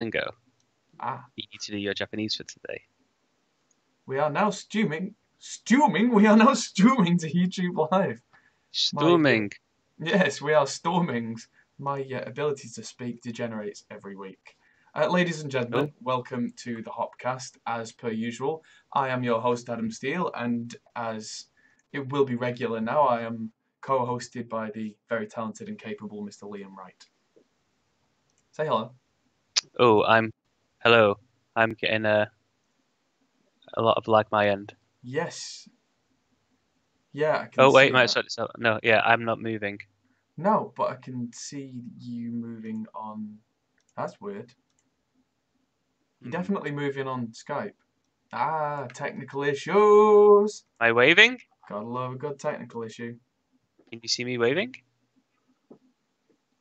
Go. Ah, You need to do your Japanese for today. we are now streaming. Streaming? We are now streaming to YouTube Live. My Storming. yes, we are storming. My ability to speak degenerates every week. Ladies and Oh, gentlemen, welcome to the Hopcast. As per usual, I am your host Adam Steele, and as it will be regular now, I am co-hosted by the very talented and capable Mr. Liam Wright. Say hello. oh, hello. I'm getting a lot of lag my end. Yes, yeah, I can Oh wait, see my that. sorry, no, yeah, I'm not moving. No, but I can see you moving on. That's weird. You're Hmm. definitely moving on Skype. Ah, technical issues. Am I waving? Gotta love a good technical issue. Can you see me waving?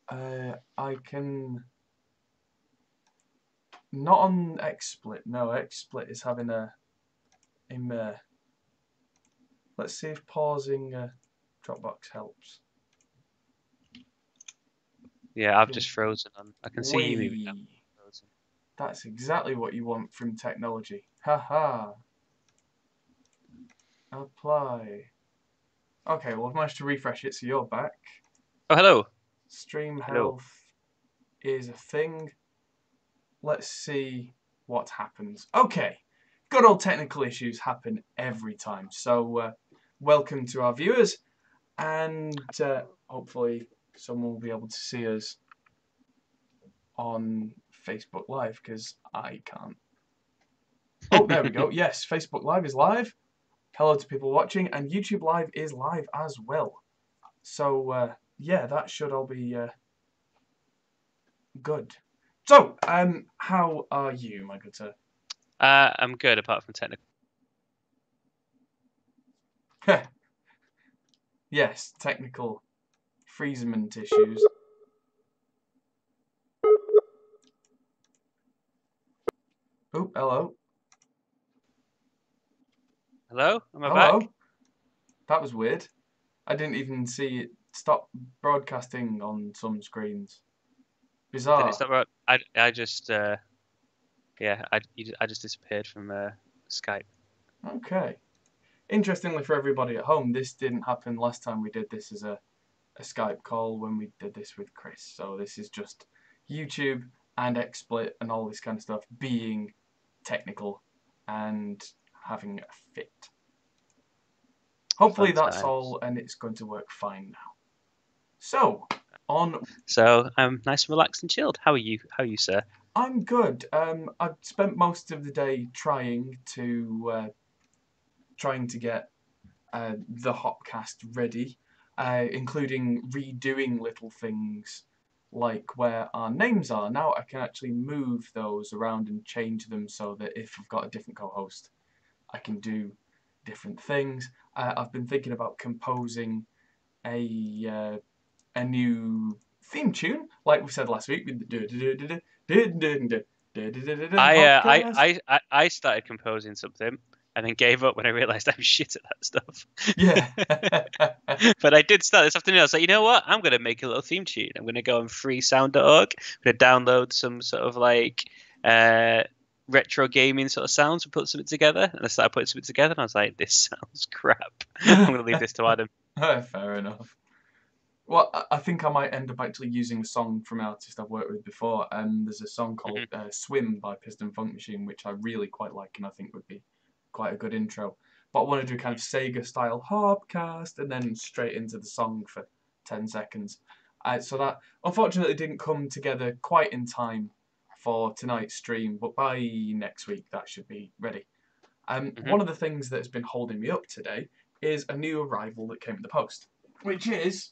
I can not on XSplit. No, XSplit is having a. Let's see if pausing Dropbox helps. Yeah, I've Okay. just frozen on. I can see you moving. I'm Wait, frozen. that's exactly what you want from technology. Haha. Apply. Okay, well I've managed to refresh it, so you're back. Oh, hello, Stream hello. health is a thing. Let's see what happens. Okay, good old technical issues happen every time. So, welcome to our viewers, and hopefully, someone will be able to see us on Facebook Live because I can't. Oh, there we go. Yes, Facebook Live is live. Hello to people watching, and YouTube Live is live as well. So, yeah, that should all be good. So, how are you, my good sir? I'm good apart from technical. Yes, technical freezement issues. Oh, hello. Hello, am I back? Hello. That was weird. I didn't even see it stop broadcasting on some screens. Did it Bizarre. stop? I just yeah, I just disappeared from Skype. Okay. Interestingly for everybody at home, this didn't happen last time we did this as a Skype call when we did this with Chris. So this is just YouTube and XSplit and all this kind of stuff being technical and having a fit. Hopefully Fun that's times. all and it's going to work fine now. So, on So I'm nice and relaxed and chilled. How are you? How are you, sir? I'm good. I've spent most of the day trying to get the Hopcast ready, including redoing little things like where our names are. Now I can actually move those around and change them so that if I've got a different co-host, I can do different things. I've been thinking about composing a a new theme tune, like we said last week with the I uh, I Hopcast. I I I started composing something and then gave up when I realized I'm shit at that stuff. Yeah. But I did start this afternoon. I was like, you know what? I'm gonna make a little theme tune. I'm gonna go on freesound.org. I'm gonna download some sort of like uh retro gaming sort of sounds and put something together. And I started putting something together and I was like, this sounds crap. I'm gonna leave this to Adam. Fair enough. Well, I think I might end up actually using a song from an artist I've worked with before. There's a song called Mhm. "Swim" by Piston Funk Machine, which I really quite like, and I think would be quite a good intro. But I want to do kind of Sega style Hopcast, and then straight into the song for 10 seconds. So that unfortunately didn't come together quite in time for tonight's stream, but by next week that should be ready. Mhm. One of the things that's been holding me up today is a new arrival that came in the post, which is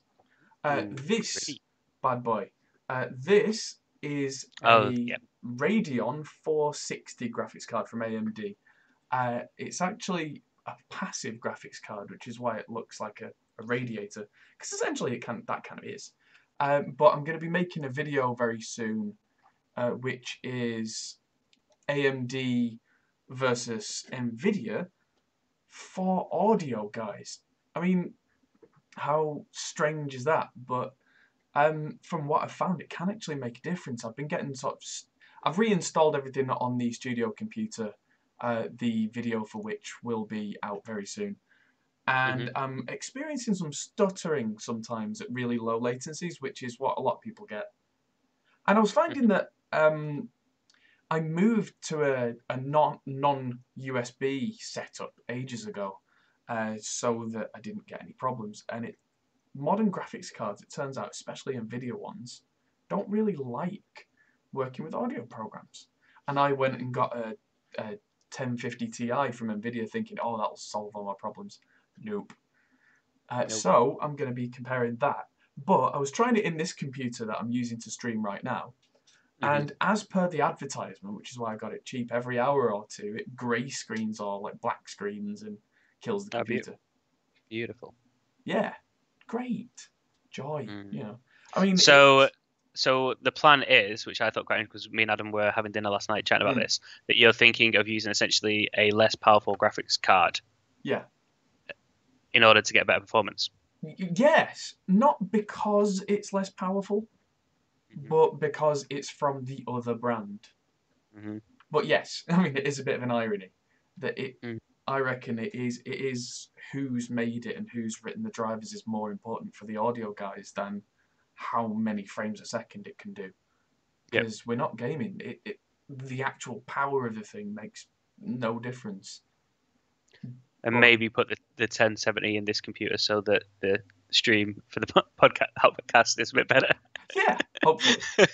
Ooh, this pretty. bad boy. This is Oh a yeah. Radeon 460 graphics card from AMD. It's actually a passive graphics card, which is why it looks like a radiator, because essentially that kind of is. But I'm going to be making a video very soon, which is AMD versus Nvidia for audio, guys. I mean, how strange is that? But from what I've found, it can actually make a difference. I've been getting I've reinstalled everything on the studio computer, the video for which will be out very soon. And I'm experiencing some stuttering sometimes at really low latencies, which is what a lot of people get. And I was finding that I moved to a non-USB setup ages ago, so that I didn't get any problems. And modern graphics cards, it turns out, especially NVIDIA ones, don't really like working with audio programs. And I went and got a 1050 Ti from NVIDIA thinking, oh, that'll solve all my problems. Nope. Nope. So I'm going to be comparing that. But I was trying it in this computer that I'm using to stream right now. And as per the advertisement, which is why I got it cheap, every hour or two, it grey screens or like black screens and kills the computer. Beautiful. Yeah. Great. Joy. You know. I mean, so the plan is, which I thought quite interesting, because me and Adam were having dinner last night chatting about this, that you're thinking of using essentially a less powerful graphics card. Yeah. In order to get better performance. Yes, not because it's less powerful, but because it's from the other brand. But yes, I mean, it is a bit of an irony that I reckon it is who's made it and who's written the drivers is more important for the audio guys than how many frames a second it can do. Because we're not gaming. The actual power of the thing makes no difference. And maybe put the 1070 in this computer so that the stream for the Hopcast is a bit better. Yeah, hopefully.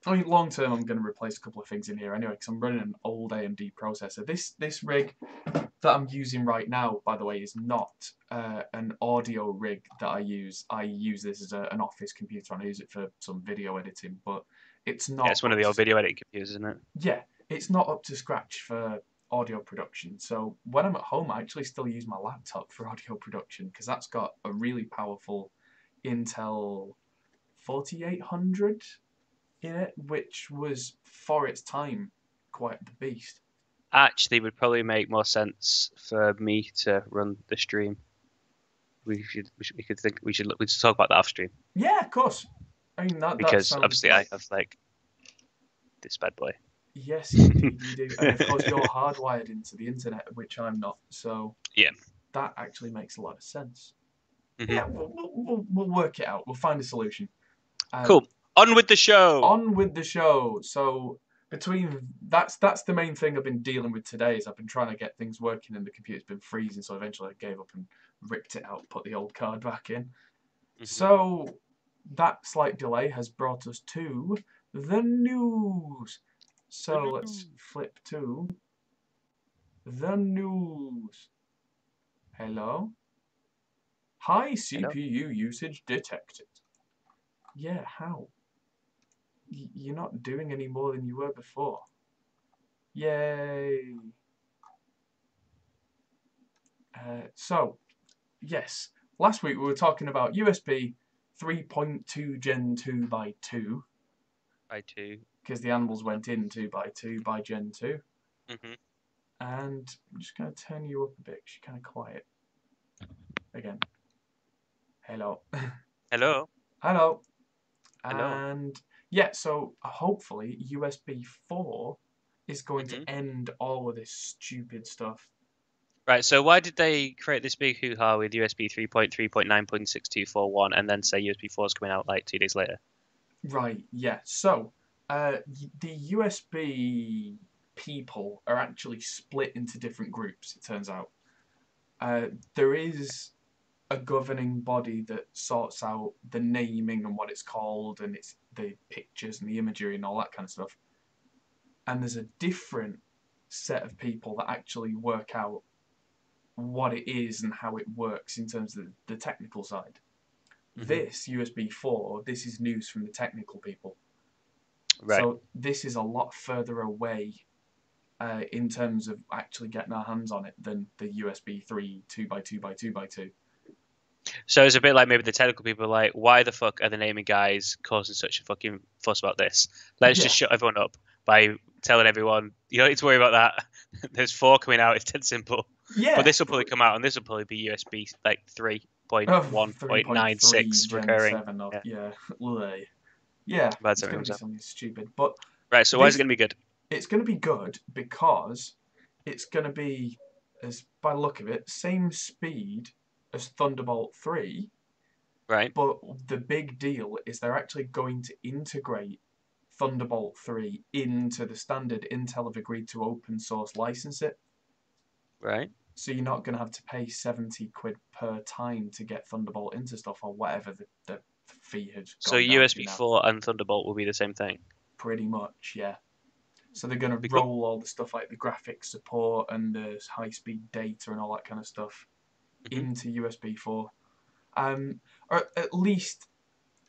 I mean, long term, I'm going to replace a couple of things in here anyway, because I'm running an old AMD processor. This rig that I'm using right now, by the way, is not an audio rig that I use. I use this as an office computer, and I use it for some video editing, but it's not... Yeah, it's one of the old video editing computers, isn't it? Yeah, it's not up to scratch for audio production. So when I'm at home, I actually still use my laptop for audio production, because that's got a really powerful Intel 4800 in it, which was, for its time, quite the beast. Actually, would probably make more sense for me to run the stream. We should talk about that off stream. Yeah, of course. I mean because obviously I have like this bad boy. Yes, indeed you do, and of course you're hardwired into the internet, which I'm not. So yeah, that actually makes a lot of sense. Yeah, we'll work it out. We'll find a solution. Cool. On with the show. On with the show. So that's the main thing I've been dealing with today. Is I've been trying to get things working and the computer's been freezing. So eventually I gave up and ripped it out, put the old card back in. So that slight delay has brought us to the news. So let's flip to the news. Hello? High CPU usage detected. Yeah, how? You're not doing any more than you were before. Yay! So, yes. Last week we were talking about USB 3.2 Gen 2 by 2. By 2. Because the animals went in 2 by 2 by Gen 2. And I'm just going to turn you up a bit because you're kind of quiet. Again. Hello. Hello. Hello. Hello. And yeah, so hopefully USB 4 is going to end all of this stupid stuff. Right, so why did they create this big hoo-ha with USB 3.3.9.6241 and then say USB 4 is coming out like 2 days later? Right, yeah. So, the USB people are actually split into different groups, it turns out. There is a governing body that sorts out the naming and what it's called and it's the pictures and the imagery and all that kind of stuff. And there's a different set of people that actually work out what it is and how it works in terms of the technical side. This USB 4, this is news from the technical people. Right. So this is a lot further away in terms of actually getting our hands on it than the USB 3 2x2x2x2. So it's a bit like maybe the technical people are like, why the fuck are the naming guys causing such a fucking fuss about this? Let's just shut everyone up by telling everyone, you don't need to worry about that. There's 4 coming out, it's dead simple. Yeah. But this will probably come out and this will probably be USB like 3.1.96 recurring. Yeah. Yeah, Bad it's going to be up. something stupid. But Right. So why is it going to be good? It's going to be good because it's going to be, as by the look of it, same speed as Thunderbolt 3, Right. but the big deal is they're actually going to integrate Thunderbolt 3 into the standard. Intel have agreed to open source license it. Right. So you're not going to have to pay 70 quid per time to get Thunderbolt into stuff or whatever the fee has So gone down to USB now. 4 and Thunderbolt will be the same thing. Pretty much, yeah. So they're going to Cool. roll all the stuff like the graphics support and the high-speed data and all that kind of stuff into USB 4. Or at least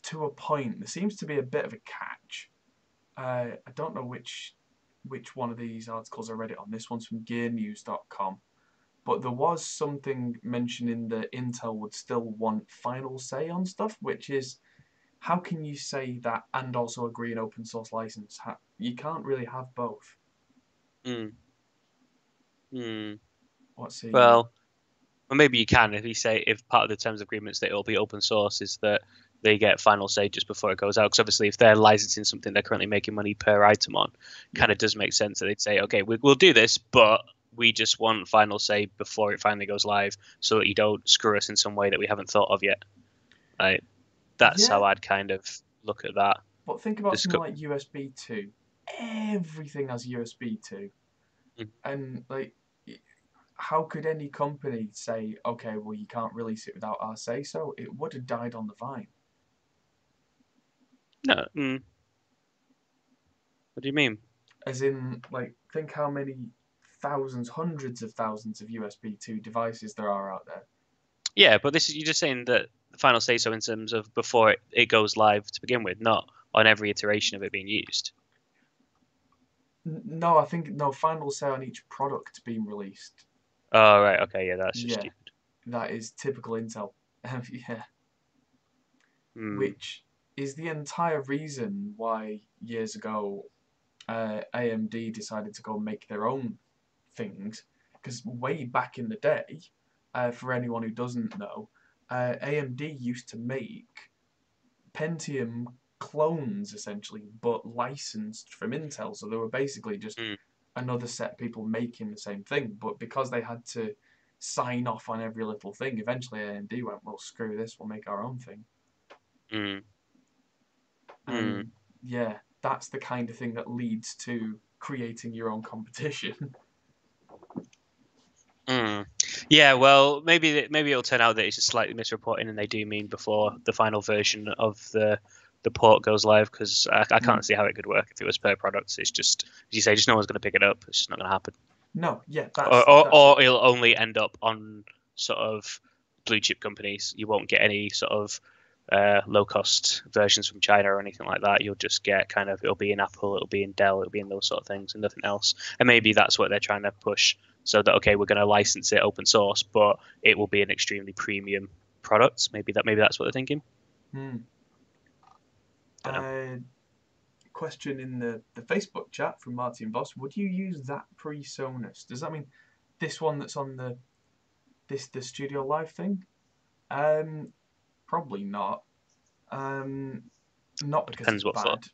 to a point. There seems to be a bit of a catch. I don't know which one of these articles I read it on. This one's from GearNews.com. But there was something mentioning that Intel would still want final say on stuff, which is, how can you say that and also agree an open source license? You can't really have both. What's the... Well, maybe you can if you say if part of the terms of agreements that it'll be open source is that they get final say just before it goes out. Because obviously, if they're licensing something they're currently making money per item on, kind of does make sense that they'd say, okay, we'll do this, but we just want final say before it finally goes live, so that you don't screw us in some way that we haven't thought of yet. Right? That's how I'd kind of look at that. But think about something like USB 2. Everything has USB 2. And, like, how could any company say, okay, well, you can't release it without our say-so? It would have died on the vine. No. What do you mean? As in, like, think how many thousands, hundreds of thousands of USB 2 devices there are out there. Yeah, but you're just saying that the final say so in terms of before it goes live to begin with, not on every iteration of it being used. No, I think final say on each product being released. Oh right, okay, yeah, that's just stupid. That is typical Intel. Yeah. Which is the entire reason why years ago AMD decided to go make their own things. Because way back in the day, for anyone who doesn't know, AMD used to make Pentium clones essentially, but licensed from Intel. So they were basically just another set of people making the same thing. But because they had to sign off on every little thing, eventually AMD went, well, screw this, we'll make our own thing. And yeah, that's the kind of thing that leads to creating your own competition. Yeah, well, maybe it'll turn out that it's just slightly misreporting, and they do mean before the final version of the port goes live. Because I can't see how it could work if it was per product. It's just, as you say, just no one's going to pick it up. It's just not going to happen. No, yeah, or it'll only end up on sort of blue chip companies. You won't get any sort of low cost versions from China or anything like that. You'll just get kind of, it'll be in Apple, it'll be in Dell, it'll be in those sort of things, and nothing else. And maybe that's what they're trying to push. So that, okay, we're going to license it open source, but it will be an extremely premium product. Maybe that's what they're thinking. Question in the Facebook chat from Martin Voss: would you use that PreSonus? Does that mean this one that's on the Studio Live thing? Probably not. Not because Depends it's what bad.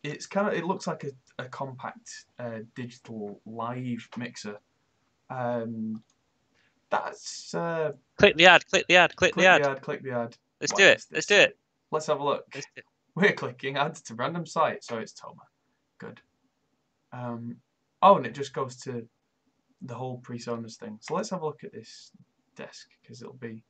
It's kind of, it looks like a compact digital live mixer. That's click the ad. Click the ad. Let's do it. Let's have a look. We're clicking ads to random site, so it's Toma. Good. Oh, and it just goes to the whole PreSonus thing. So let's have a look at this desk, because it'll be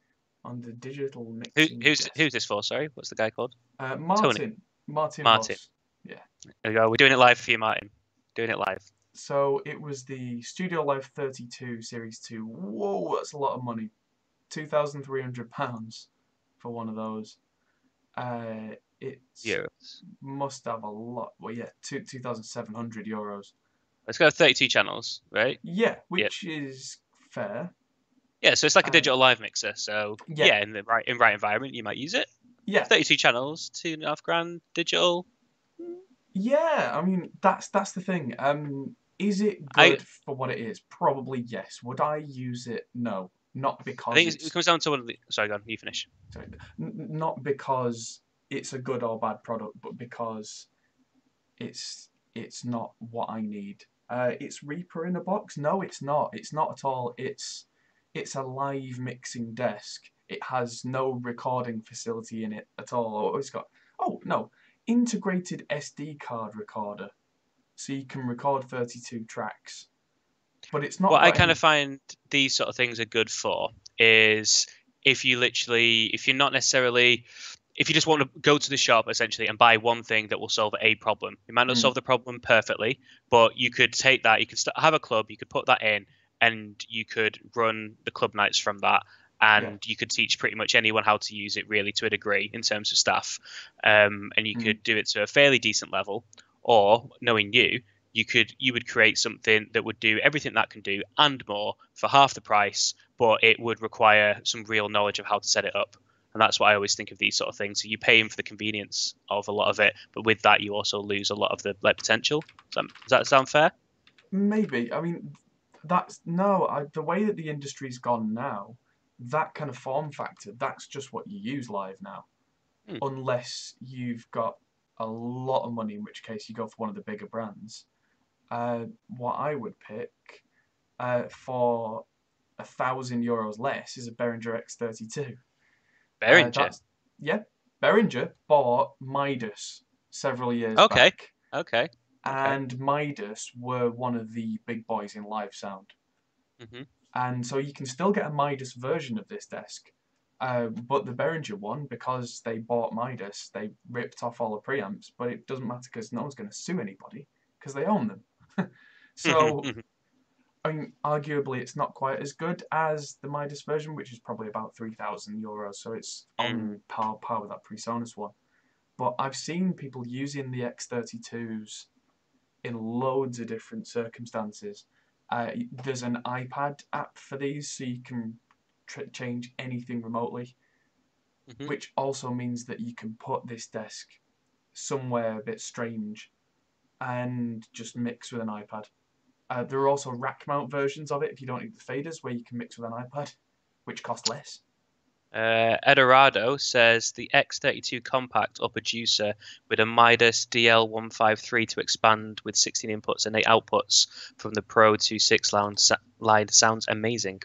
on the digital mixing desk. Who's this for? Sorry, what's the guy called? Martin. Tony. Martin. Voss. Yeah. There we go. We're doing it live for you, Martin. Doing it live. So it was the Studio Live 32 Series 2. Whoa, that's a lot of money. £2,300 for one of those. It must have a lot. Well, yeah, €2,700. It's got 32 channels, right? Yeah, which is fair. Yeah, so it's like a digital live mixer. So yeah, in the right environment, you might use it. Yeah, 32 channels, $2,500 digital. Yeah, I mean that's the thing. Is it good for what it is? Probably yes. Would I use it? No, not because. I think it comes down to one of the. Sorry, go on. You finish. Sorry, not because it's a good or bad product, but because it's it's not what I need. It's Reaper in a box? No, it's not. It's not at all. It's a live mixing desk. It has no recording facility in it at all. Oh, it's got, oh no, integrated SD card recorder, so you can record 32 tracks. But it's not What I got kind any. of find these sort of things are good for is if you're not necessarily, if you just want to go to the shop essentially and buy one thing that will solve a problem. It might not Mm, solve the problem perfectly, but you could take that, you could have a club, you could put that in, and you could run the club nights from that. yeah. And you could teach pretty much anyone how to use it really to a degree in terms of staff. And you Mm, could do it to a fairly decent level. Or knowing you would create something that would do everything that can do and more for half the price, but it would require some real knowledge of how to set it up. And that's why I always think of these sort of things. So you pay in for the convenience of a lot of it, but with that you also lose a lot of the potential. Does that sound fair? maybe. I mean, that's no. The way that the industry's gone now, that kind of form factor, that's just what you use live now. Hmm. Unless you've got a lot of money, in which case you go for one of the bigger brands. What I would pick for €1,000 less is a Behringer X32. Behringer. That's yeah. Behringer bought Midas several years Okay. back, Okay. Okay. and Midas were one of the big boys in live sound. Hmm. And so you can still get a Midas version of this desk. But the Behringer one, because they bought Midas, they ripped off all the preamps, but it doesn't matter because no one's going to sue anybody because they own them. So, I mean, arguably, it's not quite as good as the Midas version, which is probably about €3,000. So it's on par with that PreSonus one. But I've seen people using the X32s in loads of different circumstances. There's an iPad app for these, so you can change anything remotely, Hmm. which also means that you can put this desk somewhere a bit strange and just mix with an iPad. There are also rack mount versions of it if you don't need the faders, where you can mix with an iPad, which cost less. Edorado says the X32 compact upper juicer with a Midas DL153 to expand with 16 inputs and 8 outputs from the Pro 26 line sounds amazing.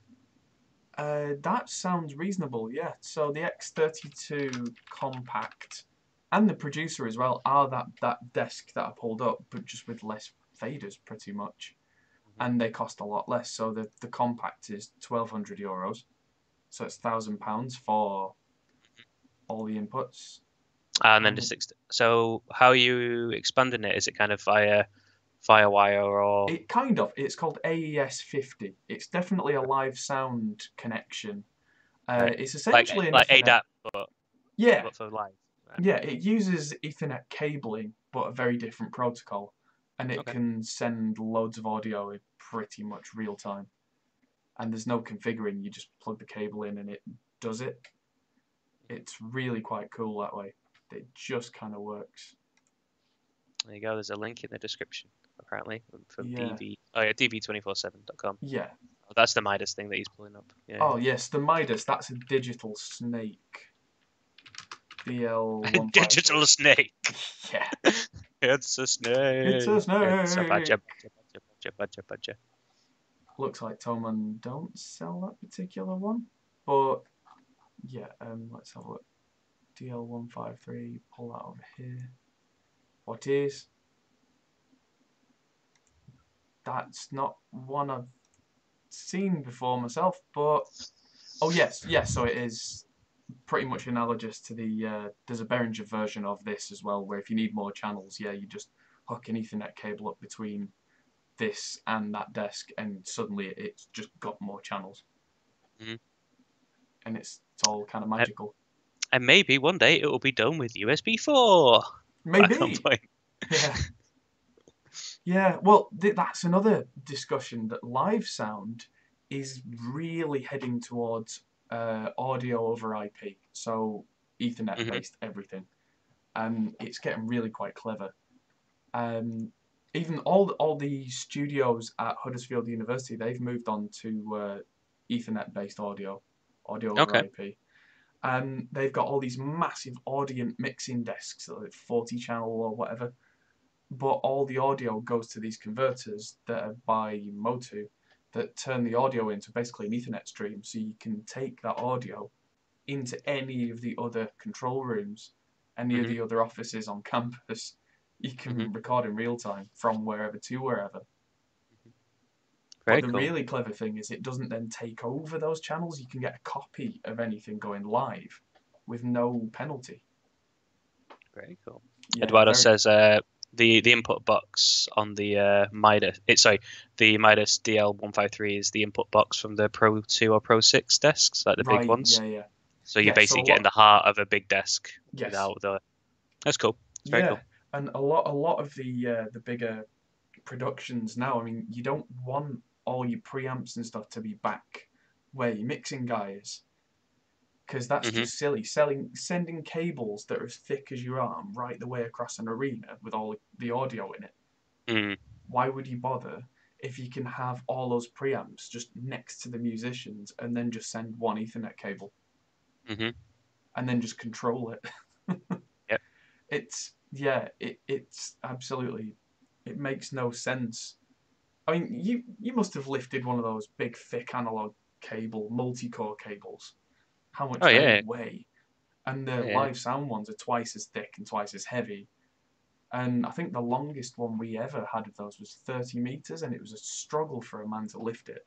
That sounds reasonable, yeah. So the X32 compact and the producer as well are that desk that I pulled up, but just with less faders, pretty much, and they cost a lot less. So the compact is €1,200, so it's £1,000 for all the inputs. And then And so how are you expanding it? Is it kind of via Firewire or it's called AES50. It's definitely a live sound connection. right? It's Like essentially an like Ethernet. ADAT Yeah, but for live. Right. yeah. It uses Ethernet cabling, but a very different protocol, and it Okay. can send loads of audio in pretty much real time. And there's no configuring. You just plug the cable in, and it does it. It's really quite cool that way. It just kind of works. There you go. There's a link in the description apparently from Yeah, DV. Oh yeah, dv247.com. yeah. Oh, that's the Midas thing that he's pulling up. Yeah. Oh yes, the Midas. That's a digital snake. BL153. Digital snake. Yeah, It's a it's a snake. It's a snake. badger. Looks like Toman don't sell that particular one, but yeah. Let's have a look. DL153. Pull that over here. What is? That's not one I've seen before myself, but oh yes, yes. So it is pretty much analogous to the. There's a Behringer version of this as well, where if you need more channels, yeah, you just hook an Ethernet cable up between this and that desk, and suddenly it's just got more channels, Mm-hmm. and it's all kind of magical. And maybe one day it will be done with USB 4 back on Maybe, point. yeah, yeah. Well, that's another discussion that live sound is really heading towards audio over IP, so Ethernet Hmm. based everything, and it's getting really quite clever. Um, Even all the studios at Huddersfield University, they've moved on to Ethernet based audio over Okay. IP. And they've got all these massive Audient mixing desks, like 40 channel or whatever. but all the audio goes to these converters that are by Motu that turn the audio into basically an Ethernet stream, so you can take that audio into any of the other control rooms, any of Hmm. the other offices on campus. You Hmm. can record in real time from wherever to wherever. But Very the cool. really clever thing is it doesn't then take over those channels. You can get a copy of anything going live with no penalty. Very cool. Yeah, Eduardo very says the input box on the Midas. The Midas DL153 is the input box from the Pro 2 or Pro 6 desks, like the big right. ones. Yeah, yeah, So you're yeah. So basically a getting lot. the heart of a big desk Yes. without the. That's cool. It's very Yeah, cool. and a lot of the bigger productions now. I mean, you don't want all your preamps and stuff to be back where your mixing guy is, because that's Hmm. just silly. Sending cables that are as thick as your arm right the way across an arena with all the audio in it. Mm. Why would you bother if you can have all those preamps just next to the musicians and then just send one Ethernet cable Hmm. and then just control it? Yep. It's absolutely, it makes no sense. I mean, you must have lifted one of those big thick analog multi-core cables. How Oh much they yeah. weigh, and the Yeah. live sound ones are twice as thick and twice as heavy. And I think the longest one we ever had of those was 30 meters, and it was a struggle for a man to lift it.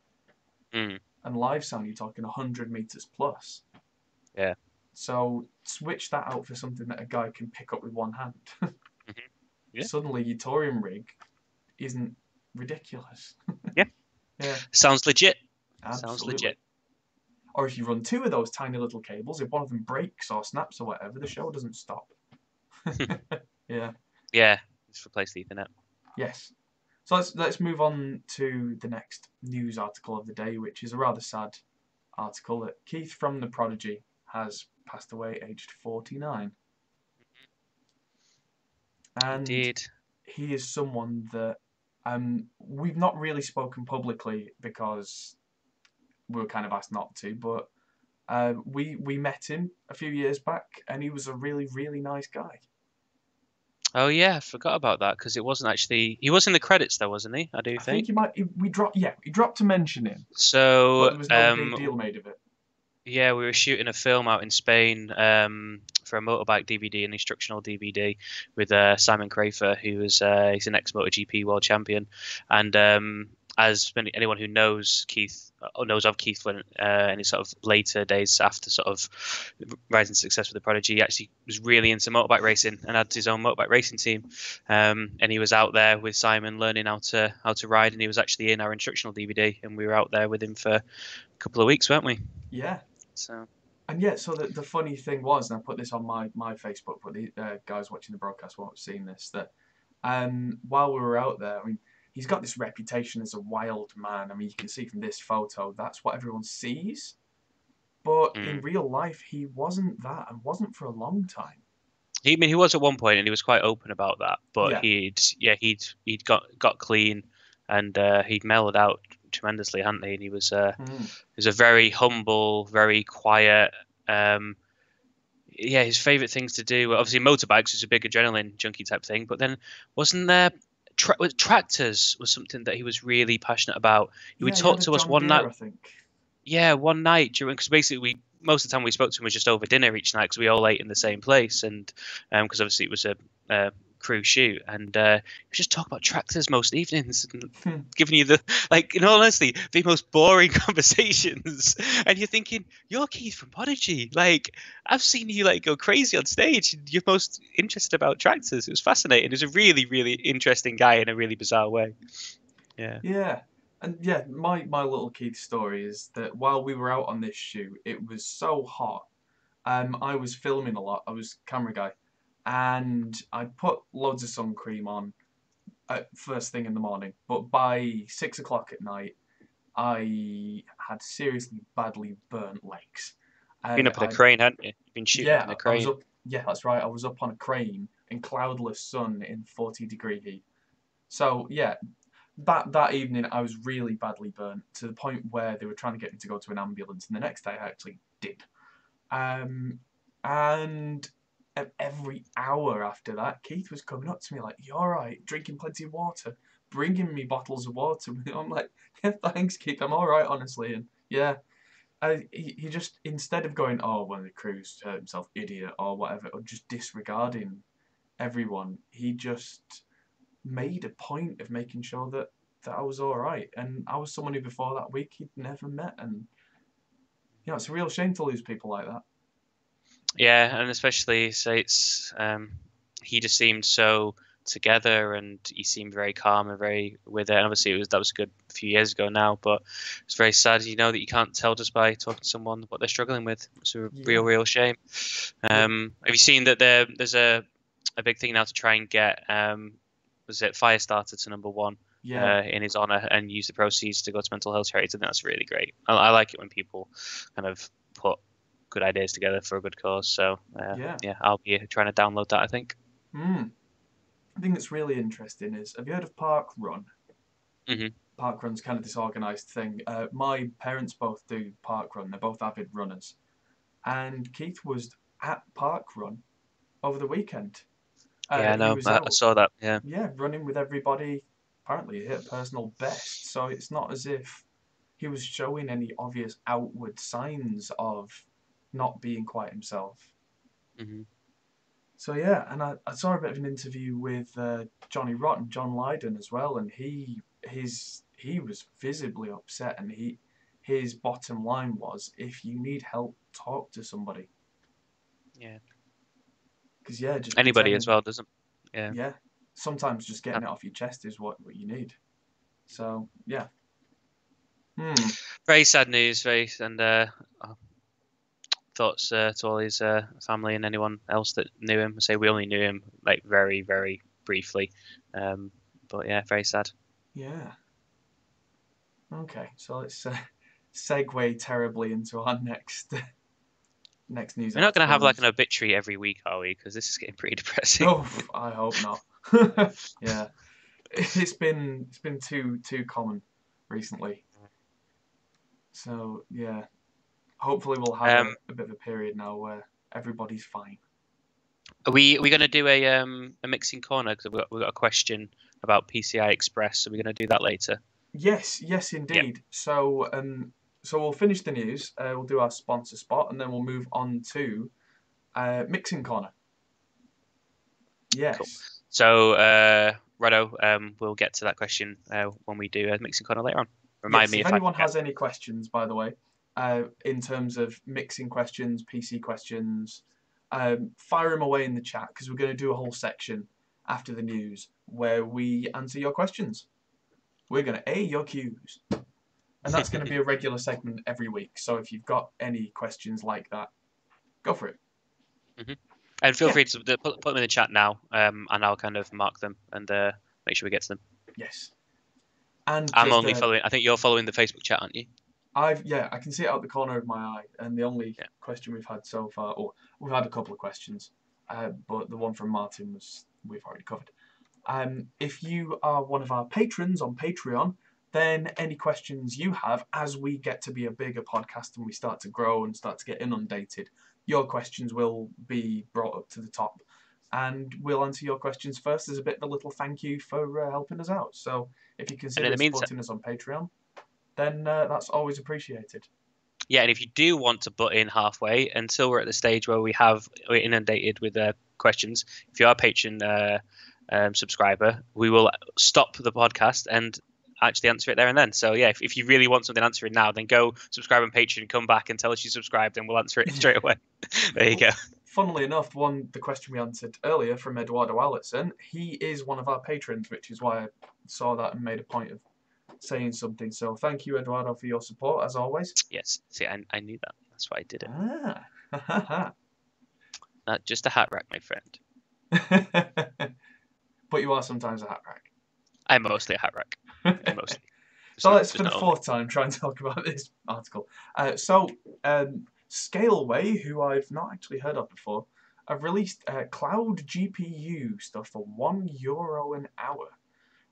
Mm. And live sound, you're talking 100 meters plus. Yeah. So switch that out for something that a guy can pick up with one hand. Hmm. Yeah. Suddenly, your touring rig isn't ridiculous. Yeah. Yeah, Sounds legit. Sounds absolutely. legit. Or if you run two of those tiny little cables, if one of them breaks or snaps or whatever, the show doesn't stop. Yeah. Yeah. Just replace the Ethernet. Yes. So let's move on to the next news article of the day, which is a rather sad article that Keith from the Prodigy has passed away aged 49. And Indeed. he is someone that we've not really spoken publicly because we were kind of asked not to, but we met him a few years back, and he was a really, really nice guy. Oh yeah, I forgot about that because it wasn't actually. He was in the credits though, wasn't he? I do I think think. we dropped to mention him, but So there was no big deal made of it. yeah, we were shooting a film out in Spain for a motorbike DVD, an instructional DVD, with Simon Crafer, who was he's an ex-MotoGP world champion, and anyone who knows Keith knows of Keith Flint in his sort of later days after sort of rising success with the Prodigy, he actually was really into motorbike racing and had his own motorbike racing team, and he was out there with Simon learning how to ride, and he was actually in our instructional DVD, and we were out there with him for a couple of weeks, weren't we? Yeah. So. And yeah, so the funny thing was, and I put this on my Facebook, but the guys watching the broadcast won't have seen this, that while we were out there, I mean, he's got this reputation as a wild man. I mean, you can see from this photo, that's what everyone sees. But in Mm. real life, he wasn't that, and wasn't for a long time. I mean, he was at one point, and he was quite open about that. But Yeah. he'd got clean, and he'd mellowed out tremendously, hadn't he? And Mm. he was a very humble, very quiet. Yeah, his favorite things to do, obviously motorbikes was a big adrenaline junkie type thing. But then wasn't there tractors was something that he was really passionate about. He would Yeah, he had talk a to us John one night. Deere, I think. Yeah, one night during because basically most of the time we spoke to him was just over dinner each night because we all ate in the same place and because obviously it was a crew shoot and he was just talking about tractors most evenings and giving you the like in all honesty the most boring conversations and you're thinking you're Keith from Prodigy, like I've seen you like go crazy on stage and you're most interested about tractors. It was fascinating. He was a really really interesting guy in a really bizarre way. Yeah. Yeah. And yeah, my little Keith story is that while we were out on this shoot, it was so hot. I was filming a lot. I was camera guy, and I put loads of sun cream on at first thing in the morning. But by 6 o'clock at night, I had seriously badly burnt legs. Been up in a crane, hadn't you? You've been shooting up in Yeah, a I was crane. up. Yeah, that's right. I was up on a crane in cloudless sun in 40-degree heat. So yeah, that evening I was really badly burnt to the point where they were trying to get me to go to an ambulance, and the next day I actually did. Um, and every hour after that, Keith was coming up to me like, "You all right? Drinking plenty of water, bringing me bottles of water." I'm like, "Yeah, thanks, Keith. I'm all right, honestly." And yeah, he just, instead of going, "Oh, one of the crew's hurt himself, idiot," or whatever, or just disregarding everyone, he just made a point of making sure that I was all right. And I was someone who before that week he'd never met, and it's a real shame to lose people like that. Yeah, and especially say it's he just seemed so together, and he seemed very calm and very with it. And obviously, that was a good few years ago now, but it's very sad. You know that you can't tell just by talking to someone what they're struggling with. It's a real shame. Have you seen that there's a big thing now to try and get was it Firestarter to #1 in his honor and use the proceeds to go to mental health charities? I think that's really great. I like it when people kind of put good ideas together for a good cause. So I'll be trying to download that, I think. I think that's really interesting is, have you heard of Park Run? Mm-hmm. Park Run's kind of disorganised thing. My parents both do Park Run. They're both avid runners. And Keith was at Park Run over the weekend. Yeah, I know. I saw that. Yeah. Yeah, running with everybody. Apparently he hit a personal best. So it's not as if he was showing any obvious outward signs of not being quite himself. Mm-hmm. So yeah, and I saw a bit of an interview with Johnny Rotten, John Lydon as well, and he was visibly upset, and his bottom line was, if you need help, talk to somebody. Yeah. Because just anybody as well doesn't. Yeah. Yeah. Sometimes just getting it off your chest is what you need. So yeah. Very sad news. Thoughts to all his family and anyone else that knew him. I say we only knew him like very, very briefly, but yeah, very sad. Yeah. Okay, so let's segue terribly into our next news. We're not going to have like an obituary every week, are we? Because this is getting pretty depressing. Oh, I hope not. Yeah, it's been too common recently. So yeah, hopefully we'll have a bit of a period now where everybody's fine. Are we going to do a mixing corner, because we've got a question about PCI Express, so we're going to do that later. Yes, indeed. Yeah. So we'll finish the news. We'll do our sponsor spot, and then we'll move on to mixing corner. Yes. Cool. So Rado, we'll get to that question when we do a mixing corner later on. Remind me if anyone has any questions, by the way, in terms of mixing questions, PC questions, fire them away in the chat, because we're going to do a whole section after the news where we answer your questions. We're going to A your Qs. And that's going to be a regular segment every week. So if you've got any questions like that, go for it. Mm-hmm. And feel free to put them in the chat now, and I'll kind of mark them and make sure we get to them. Yes. And I'm only following. I think you're following the Facebook chat, aren't you? I can see it out the corner of my eye. And the only question we've had so far, or we've had a couple of questions, but the one from Martin we've already covered. If you are one of our patrons on Patreon, then any questions you have, as we get to be a bigger podcast and we start to grow and start to get inundated, your questions will be brought up to the top. And we'll answer your questions first as a bit of a little thank you for helping us out. So if you consider supporting us on Patreon, then that's always appreciated. Yeah, and if you do want to butt in halfway until we're at the stage where we're inundated with questions, if you are a patron subscriber, we will stop the podcast and actually answer it there and then. So yeah, if you really want something answering now, then go subscribe on Patreon, come back and tell us you subscribed, and we'll answer it straight away. There you go. Funnily enough, the question we answered earlier from Eduardo Allison, he is one of our patrons, which is why I saw that and made a point of saying something. So thank you, Eduardo, for your support, as always. Yes, see, I knew that. That's why I did it. Not just a hat rack, my friend. But you are sometimes a hat rack. I'm mostly a hat rack. Mostly. So let's, for the fourth time, try and talk about this article. Scaleway, who I've not actually heard of before, have released cloud GPU stuff for €1 an hour,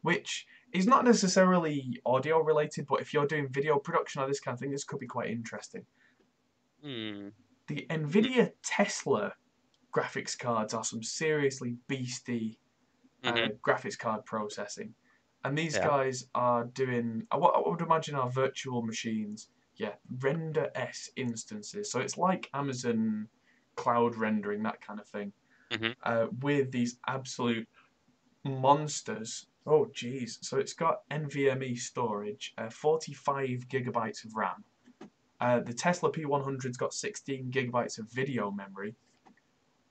which is not necessarily audio related, but if you're doing video production or this kind of thing, this could be quite interesting. The NVIDIA Tesla graphics cards are some seriously beastie Hmm. graphics card processing. And these Yeah. guys are doing, what I would imagine are virtual machines, yeah, render S instances. So it's like Amazon cloud rendering, that kind of thing, Hmm. with these absolute monsters. Oh, geez. So it's got NVMe storage, 45 gigabytes of RAM. The Tesla P100's got 16 gigabytes of video memory.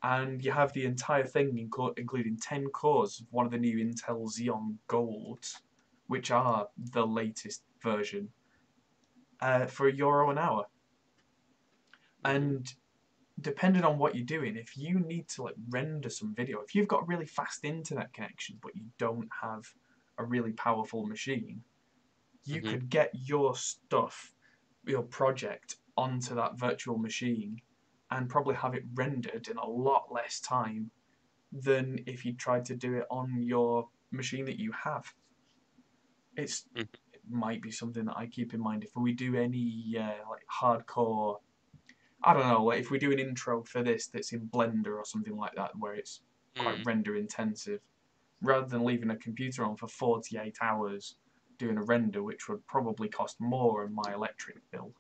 And you have the entire thing, including 10 cores of one of the new Intel Xeon Golds, which are the latest version, for €1 an hour. And depending on what you're doing, if you need to like render some video, if you've got a really fast internet connection but you don't have a really powerful machine, you Hmm. could get your stuff, your project, onto that virtual machine and probably have it rendered in a lot less time than if you tried to do it on your machine that you have. It might be something that I keep in mind if we do any like hardcore. I don't know, like if we do an intro for this that's in Blender or something like that, where it's quite Mm. render intensive, rather than leaving a computer on for 48 hours doing a render, which would probably cost more in my electric bill.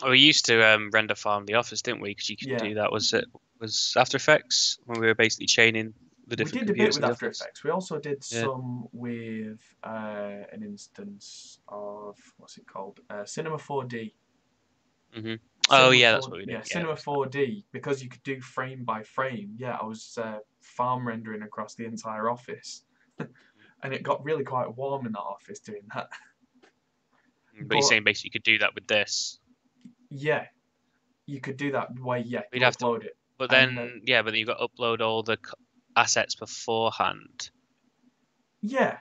We used to render farm the office, didn't we? Because you could Yeah, do that. Was After Effects when we were basically chaining the we different did a bit computers with in the After office. Effects. We also did Yeah. some with an instance of what's it called? Cinema 4D. Hmm. Oh Cinema yeah, that's 4, what we did. yeah, Yeah, that Cinema was that. 4D, because you could do frame by frame. Yeah, I was farm rendering across the entire office, and it got really quite warm in that office doing that. But you're But saying basically you could do that with this. yeah, you could do that way. Yeah, We'd you have to, upload it, but and then yeah, but then you've got to upload all the assets beforehand. yeah,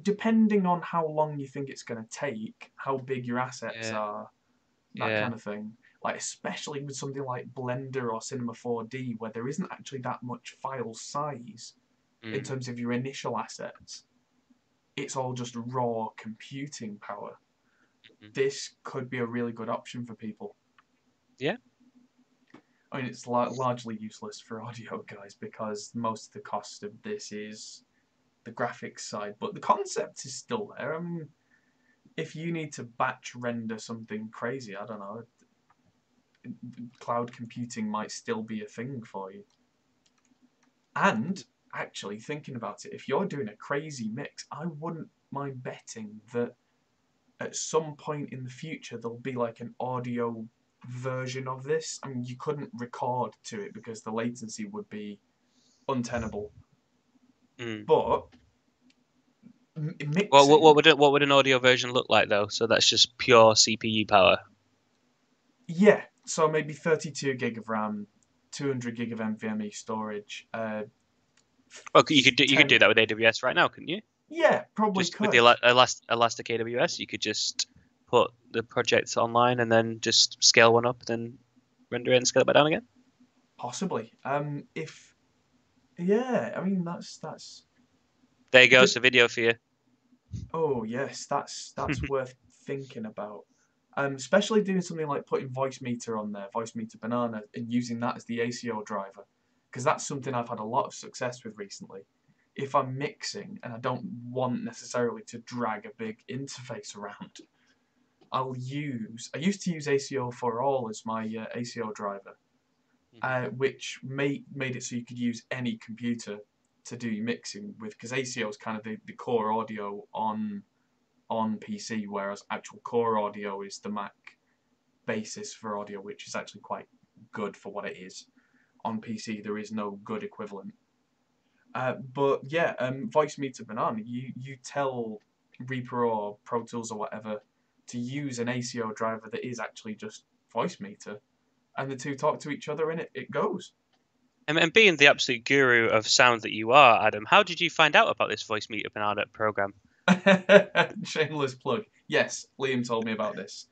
depending on how long you think it's going to take, how big your assets Yeah, are, that yeah. kind of thing. Like especially with something like Blender or Cinema 4D, where there isn't actually that much file size in Mm. terms of your initial assets. It's all just raw computing power. Mhm. This could be a really good option for people. Yeah. I mean, it's largely useless for audio guys because most of the cost of this is the graphics side, but the concept is still there. I mean, if you need to batch render something crazy, I don't know, cloud computing might still be a thing for you. And actually, thinking about it, if you're doing a crazy mix, I wouldn't mind betting that at some point in the future there'll be like an audio version of this. I mean, you couldn't record to it because the latency would be untenable. Mm. But Well, mixing, what would an audio version look like though? So that's just pure CPU power. yeah. So maybe 32 gig of RAM, 200 gig of NVMe storage, Okay, you could do 10. that with AWS right now, couldn't you? Yeah, probably Just with the could. Elastic AWS, you could just put the project online and then just scale one up, then render it and scale it back down again. Possibly. If yeah, I mean that's There you go. de- So video for you. oh yes, that's worth thinking about. Especially doing something like putting voice meter on there, voice meter banana, and using that as the ACO driver, because that's something I've had a lot of success with recently. If I'm mixing and I don't want necessarily to drag a big interface around, I used to use ACO for all as my ACO driver, Mhm. which made it so you could use any computer to do your mixing with, because ACO is kind of the core audio on PC, whereas actual core audio is the Mac basis for audio, which is actually quite good for what it is. On PC, there is no good equivalent. But yeah, voice meter banana, you tell Reaper or Pro Tools or whatever to use an ACO driver that is actually just voice meter, and the two talk to each other, and it goes. And being the absolute guru of sound that you are, Adam, how did you find out about this voice meetup and Ardent program? Shameless plug. Yes, Liam told me about this.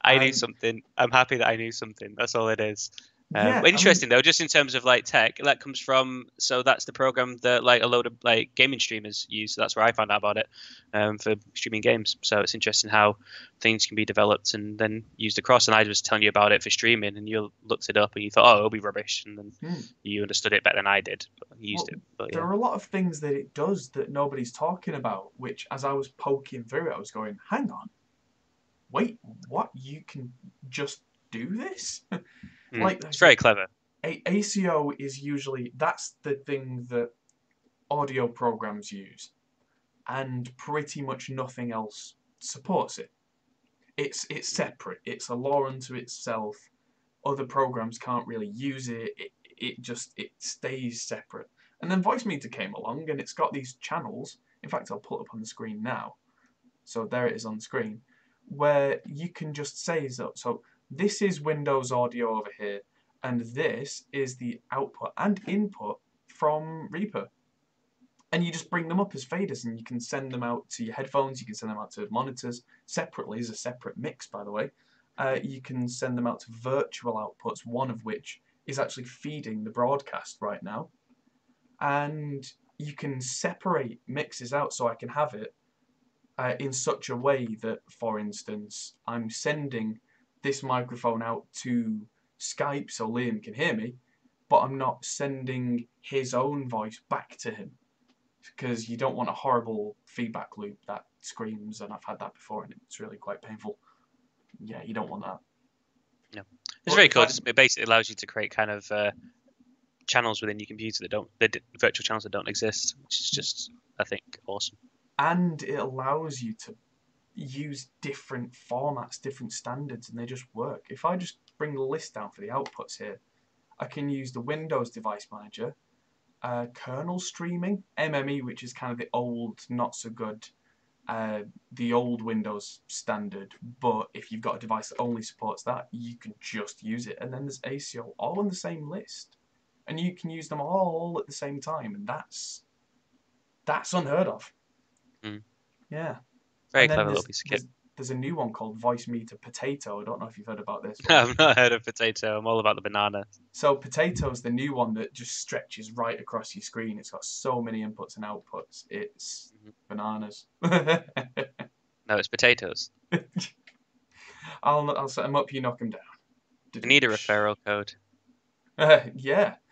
I knew And something. I'm happy that I knew something. That's all it is. Yeah, I mean, Interesting though, just in terms of like tech, that comes from. So that's the program that like a load of like gaming streamers use. So that's where I found out about it, for streaming games. So it's interesting how things can be developed and then used across. And I was telling you about it for streaming, and you looked it up and you thought, oh, it'll be rubbish, and then hmm. you understood it better than I did. But you used Well, it, but there yeah. are a lot of things that it does that nobody's talking about, which as I was poking through it, I was going, hang on, wait, what? You can just do this? Like I It's said, very clever. ACO is usually, that's the thing that audio programs use, and pretty much nothing else supports it. It's separate. It's a law unto itself. Other programs can't really use it. It stays separate. And then Voice Meter came along, and it's got these channels. In fact, I'll pull it up on the screen now. So there it is on the screen, where you can just say so. This is Windows audio over here, and this is the output and input from Reaper. And you just bring them up as faders, and you can send them out to your headphones. You can send them out to monitors separately as a separate mix, by the way. You can send them out to virtual outputs, one of which is actually feeding the broadcast right now. And you can separate mixes out, so I can have it in such a way that, for instance, I'm sending this microphone out to Skype so Liam can hear me, but I'm not sending his own voice back to him, because you don't want a horrible feedback loop that screams, and I've had that before, and it's really quite painful. Yeah, you don't want that. Yeah, it's But very cool. It basically allows you to create kind of channels within your computer that don't, virtual channels that don't exist, which is just, I think, awesome. and it allows you to use different formats, different standards, and they just work. If I just bring the list down for the outputs here, I can use the Windows Device Manager, kernel streaming, MME, which is kind of the old, not so good, the old Windows standard, but if you've got a device that only supports that, you can just use it. And then there's ACO, all on the same list. And you can use them all at the same time, and that's unheard of. Mm. Yeah. Very And then clever little piece of kit. there's a new one called Voice Meter Potato. I don't know if you've heard about this one. I've not heard of potato. I'm all about the banana. So Potato's the new one that just stretches right across your screen. It's got so many inputs and outputs. It's bananas. No, it's potatoes. I'll set them up. You knock them down. I need a referral code. Yeah.